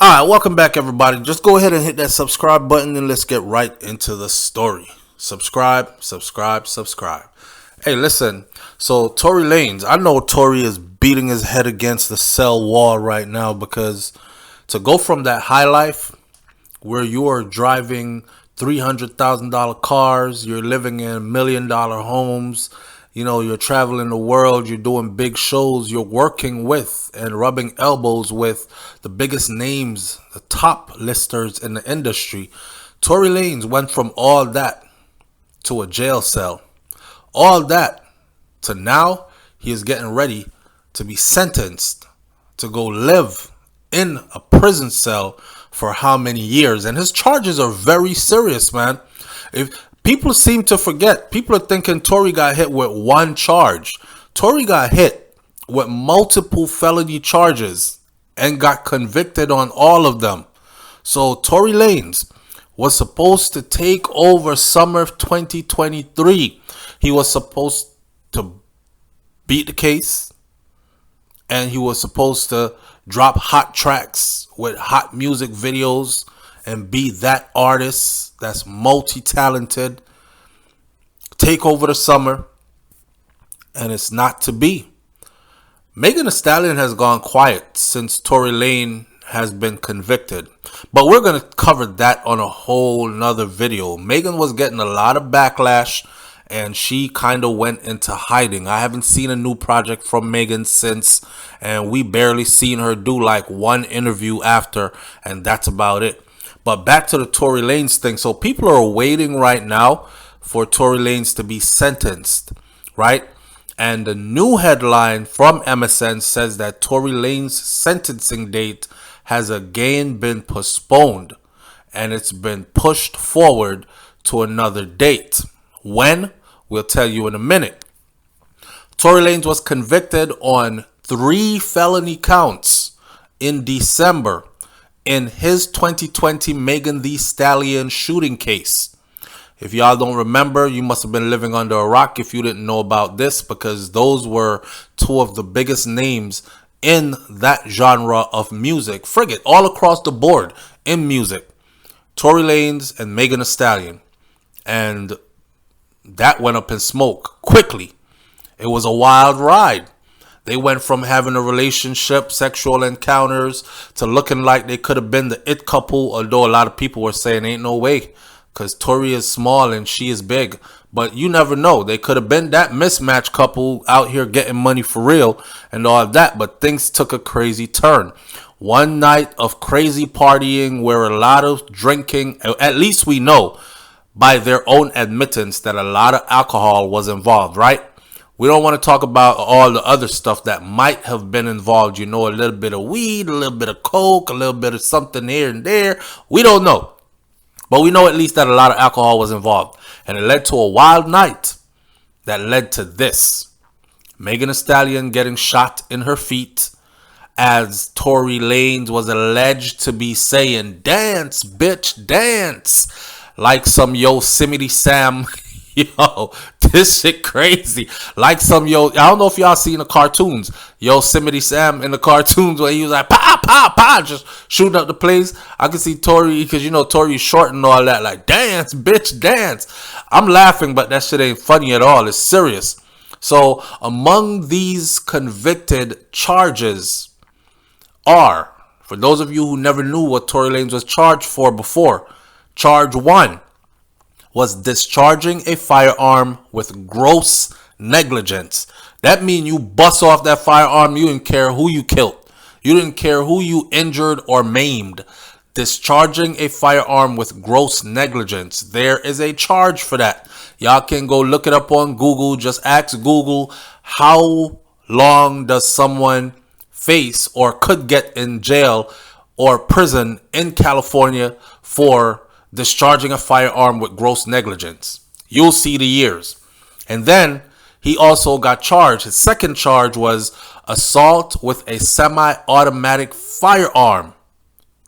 All right, welcome back, everybody. Just go ahead and hit that subscribe button and let's get right into the story. Subscribe, subscribe, subscribe. Hey, listen. So, Tory Lanez, I know Tory is beating his head against the cell wall right now because to go from that high life where you are driving $300,000 cars, you're living in $1 million homes, you're traveling the world, you're doing big shows, you're working with and rubbing elbows with the biggest names, the top listers in the industry. Tory Lanez went from all that to a jail cell. All that to now he is getting ready to be sentenced to go live in a prison cell for how many years? And his charges are very serious, man. If people seem to forget, people are thinking Tory got hit with one charge. Tory got hit with multiple felony charges and got convicted on all of them. So Tory Lanez was supposed to take over summer of 2023. He was supposed to beat the case, and he was supposed to drop hot tracks with hot music videos and be that artist that's multi-talented, take over the summer, and it's not to be. Megan Thee Stallion has gone quiet since Tory Lanez has been convicted, but we're going to cover that on a whole nother video. Megan was getting a lot of backlash and she kind of went into hiding. I haven't seen a new project from Megan since, and we barely seen her do like one interview after, and that's about it. But back to the Tory Lanez thing. So people are waiting right now for Tory Lanez to be sentenced, right? And the new headline from MSN says that Tory Lanez's sentencing date has again been postponed, and it's been pushed forward to another date. When? We'll tell you in a minute. Tory Lanez was convicted on 3 felony counts in December in his 2020 Megan Thee Stallion shooting case. If y'all don't remember, you must have been living under a rock if you didn't know about this, because those were two of the biggest names in that genre of music. Frigate, all across the board in music. Tory Lanez and Megan Thee Stallion. And that went up in smoke quickly. It was a wild ride. They went from having a relationship, sexual encounters, to looking like they could have been the it couple, although a lot of people were saying ain't no way, because Tory is small and she is big. But you never know. They could have been that mismatched couple out here getting money for real and all of that. But things took a crazy turn. One night of crazy partying where a lot of drinking, at least we know by their own admittance that a lot of alcohol was involved, right? We don't want to talk about all the other stuff that might have been involved. A little bit of weed, a little bit of coke, a little bit of something here and there. We don't know. But we know at least that a lot of alcohol was involved. And it led to a wild night that led to this. Megan Thee Stallion getting shot in her feet as Tory Lanez was alleged to be saying, "Dance, bitch, dance," like some Yosemite Sam. Yo, this shit crazy. Like some I don't know if y'all seen the cartoons. Yosemite Sam in the cartoons where he was like, "Pa, pa, pa," just shooting up the place. I can see Tory, because Tory's short and all that, like, "Dance, bitch, dance." I'm laughing, but that shit ain't funny at all. It's serious. So among these convicted charges are, for those of you who never knew what Tory Lanez was charged for before, charge 1 was discharging a firearm with gross negligence. That means you bust off that firearm, you didn't care who you killed. You didn't care who you injured or maimed. Discharging a firearm with gross negligence. There is a charge for that. Y'all can go look it up on Google. Just ask Google, how long does someone face or could get in jail or prison in California for discharging a firearm with gross negligence? You'll see the years. And then he also got charged. His second charge was assault with a semi-automatic firearm.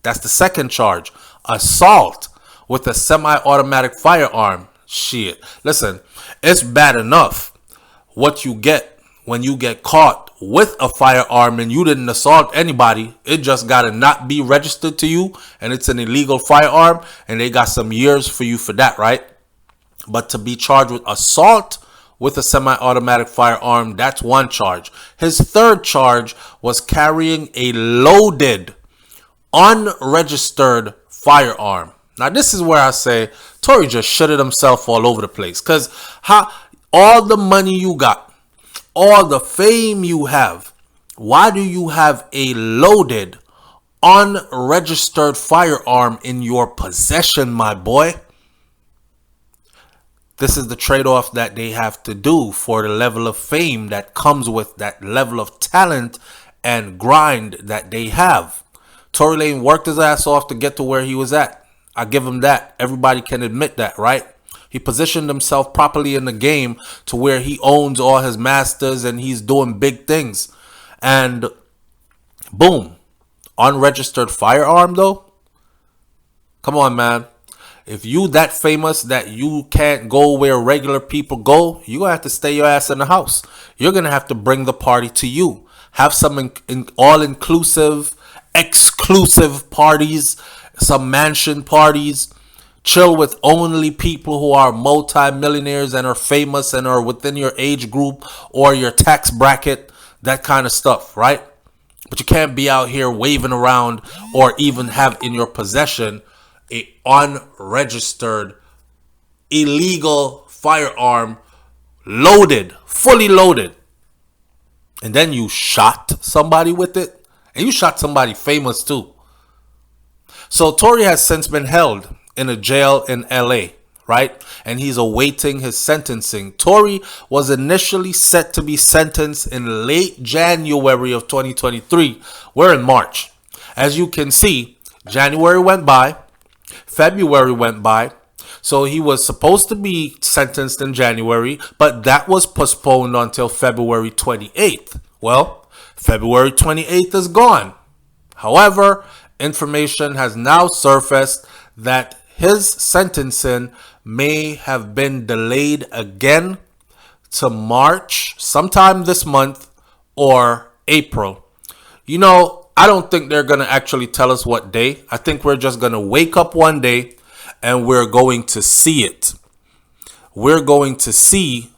That's the second charge. Assault with a semi-automatic firearm. Shit. Listen, it's bad enough what you get when you get caught with a firearm and you didn't assault anybody, it just got to not be registered to you and it's an illegal firearm, and they got some years for you for that, right? But to be charged with assault with a semi-automatic firearm, that's one charge. His third charge was carrying a loaded, unregistered firearm. Now, this is where I say Tory just shitted himself all over the place. Because all the money you got, all the fame you have, why do you have a loaded, unregistered firearm in your possession, my boy? This is the trade-off that they have to do for the level of fame that comes with that level of talent and grind that they have. Tory Lanez worked his ass off to get to where he was at. I give him that. Everybody can admit that, right? He positioned himself properly in the game to where he owns all his masters and he's doing big things. And boom, unregistered firearm though? Come on, man. If you that famous that you can't go where regular people go, you're going to have to stay your ass in the house. You're going to have to bring the party to you. Have some all-inclusive, exclusive parties, some mansion parties. Chill with only people who are multi-millionaires and are famous and are within your age group or your tax bracket, that kind of stuff, right? But you can't be out here waving around or even have in your possession a unregistered, illegal firearm, loaded, fully loaded. And then you shot somebody with it. And you shot somebody famous too. So Tory has since been held in a jail in LA, right? And he's awaiting his sentencing. Tory was initially set to be sentenced in late January of 2023. We're in March. As you can see, January went by, February went by. So he was supposed to be sentenced in January, but that was postponed until February 28th. Well, February 28th is gone. However, information has now surfaced that his sentencing may have been delayed again to March, sometime this month, or April. You know, I don't think they're going to actually tell us what day. I think we're just going to wake up one day and we're going to see it. We're going to see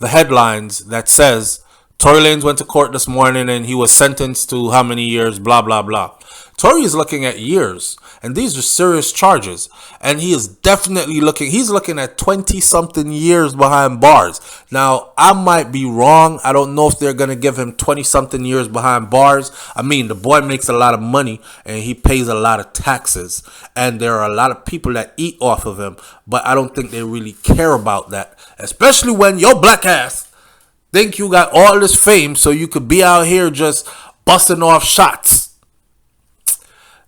the headlines that says Tory Lanez went to court this morning and he was sentenced to how many years, blah, blah, blah. Tory is looking at years, and these are serious charges. And he is definitely he's looking at 20-something years behind bars. Now, I might be wrong. I don't know if they're going to give him 20-something years behind bars. I mean, the boy makes a lot of money, and he pays a lot of taxes. And there are a lot of people that eat off of him, but I don't think they really care about that. Especially when your black ass think you got all this fame so you could be out here just busting off shots.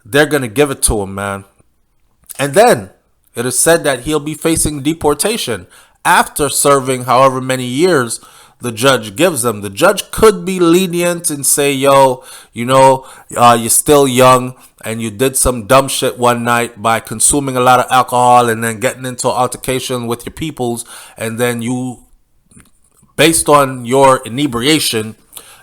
They're going to give it to him, man. And then it is said that he'll be facing deportation after serving however many years the judge gives him. The judge could be lenient and say, yo, you know, you're still young and you did some dumb shit one night by consuming a lot of alcohol and then getting into an altercation with your peoples. And then you, based on your inebriation,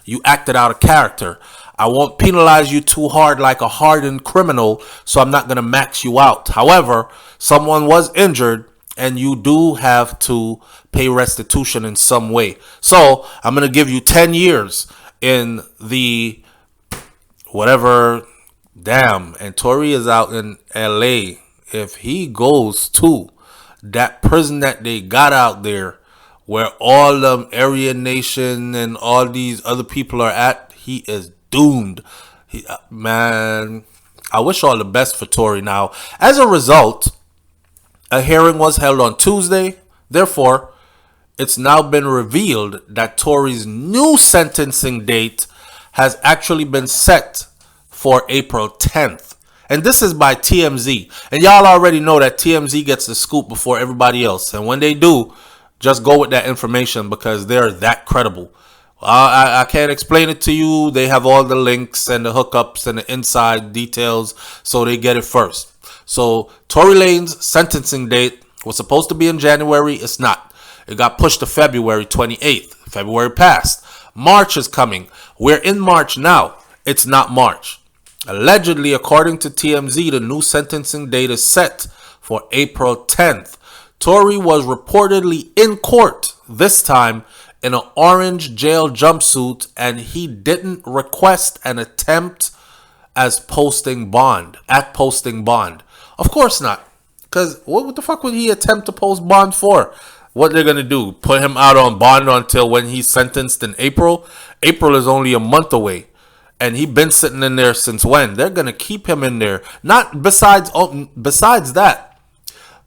you acted out of character. I won't penalize you too hard like a hardened criminal, so I'm not going to max you out. However, someone was injured and you do have to pay restitution in some way. So I'm going to give you 10 years in the whatever. Damn. And Tory is out in LA. If he goes to that prison that they got out there where all them Aryan Nation and all these other people are at, he is doomed. Man, I wish all the best for Tory. Now, as a result, a hearing was held on Tuesday. Therefore, it's now been revealed that Tory's new sentencing date has actually been set for April 10th. And this is by TMZ. And y'all already know that TMZ gets the scoop before everybody else. And when they do, just go with that information because they're that credible. I can't explain it to you. They have all the links and the hookups and the inside details, so they get it first. So Tory Lanez sentencing date was supposed to be in January. It's not. It got pushed to February 28th. February passed. March is coming. We're in March now. It's not March. Allegedly, according to TMZ, the new sentencing date is set for April 10th. Tory was reportedly in court, this time in an orange jail jumpsuit, and he didn't request an attempt at posting bond. Of course not. Because what the fuck would he attempt to post bond for? What they're going to do? Put him out on bond until when he's sentenced in April? April is only a month away. And he been sitting in there since when? They're going to keep him in there. Not besides that.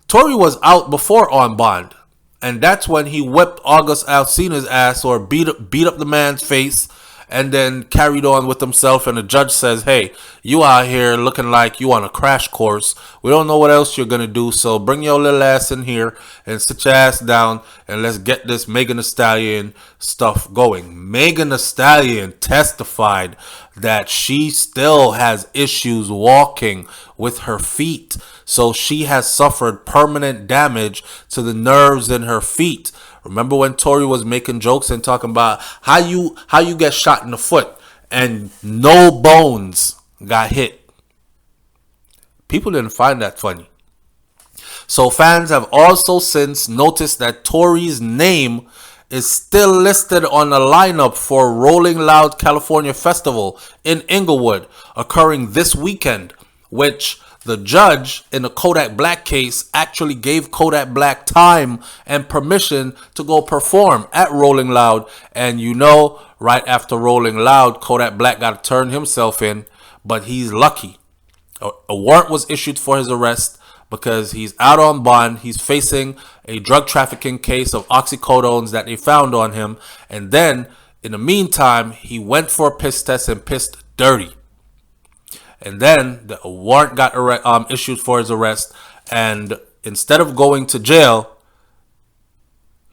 Tory was out before on bond. And that's when he whipped August Alsina's ass, or beat up the man's face, and then carried on with himself. And the judge says, hey, you out here looking like you on a crash course. We don't know what else you're going to do. So bring your little ass in here and sit your ass down and let's get this Megan Thee Stallion stuff going. Megan Thee Stallion testified that she still has issues walking with her feet. So she has suffered permanent damage to the nerves in her feet. Remember when Tory was making jokes and talking about how you get shot in the foot and no bones got hit? People didn't find that funny. So fans have also since noticed that Tory's name is still listed on the lineup for Rolling Loud California Festival in Inglewood, occurring this weekend, which the judge in the Kodak Black case actually gave Kodak Black time and permission to go perform at Rolling Loud. And you know, right after Rolling Loud, Kodak Black got to turn himself in, but he's lucky. A warrant was issued for his arrest because he's out on bond. He's facing a drug trafficking case of oxycodones that they found on him. And then, in the meantime, he went for a piss test and pissed dirty. And then the warrant got issued for his arrest. And instead of going to jail,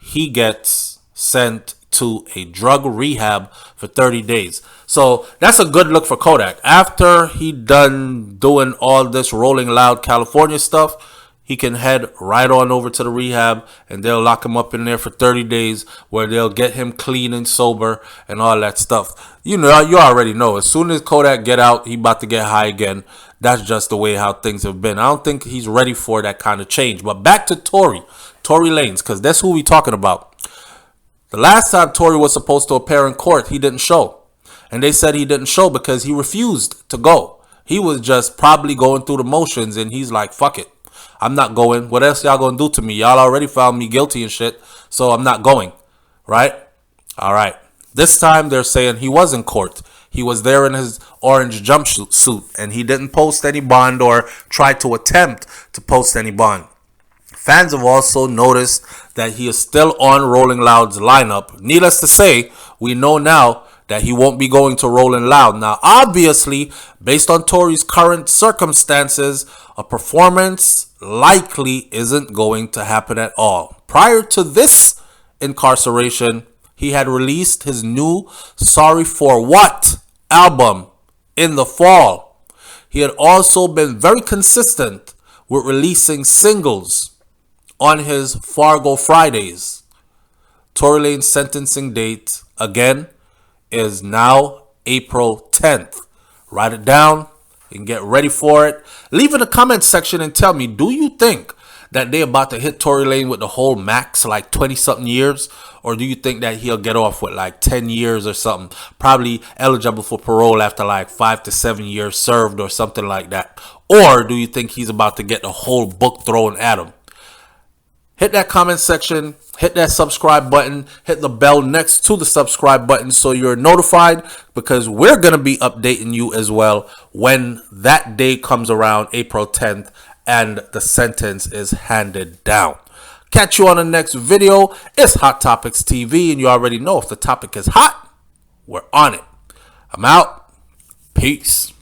he gets sent to a drug rehab for 30 days. So that's a good look for Kodak. After he done doing all this Rolling Loud California stuff, he can head right on over to the rehab and they'll lock him up in there for 30 days where they'll get him clean and sober and all that stuff. You know, you already know. As soon as Kodak get out, he about to get high again. That's just the way how things have been. I don't think he's ready for that kind of change. But back to Tory Lanez, because that's who we talking about. The last time Tory was supposed to appear in court, he didn't show. And they said he didn't show because he refused to go. He was just probably going through the motions and he's like, fuck it. I'm not going. What else y'all gonna do to me? Y'all already found me guilty and shit, so I'm not going. Right? All right. This time they're saying he was in court. He was there in his orange jumpsuit and he didn't post any bond or try to attempt to post any bond. Fans have also noticed that he is still on Rolling Loud's lineup. Needless to say, we know now that he won't be going to Rolling Loud. Now, obviously, based on Tory's current circumstances, a performance likely isn't going to happen at all. Prior to this incarceration, he had released his new Sorry For What album in the fall. He had also been very consistent with releasing singles on his Fargo Fridays. Tory Lanez's sentencing date, again, is now April 10th. Write it down and get ready for it. Leave in the comment section and tell me, do you think that they're about to hit Tory Lanez with the whole max, like 20-something years? Or do you think that he'll get off with like 10 years or something? Probably eligible for parole after like 5 to 7 years served or something like that. Or do you think he's about to get the whole book thrown at him? Hit that comment section, hit that subscribe button, hit the bell next to the subscribe button so you're notified, because we're going to be updating you as well when that day comes around, April 10th, and the sentence is handed down. Catch you on the next video. It's Hot Topics TV, and you already know if the topic is hot, we're on it. I'm out. Peace.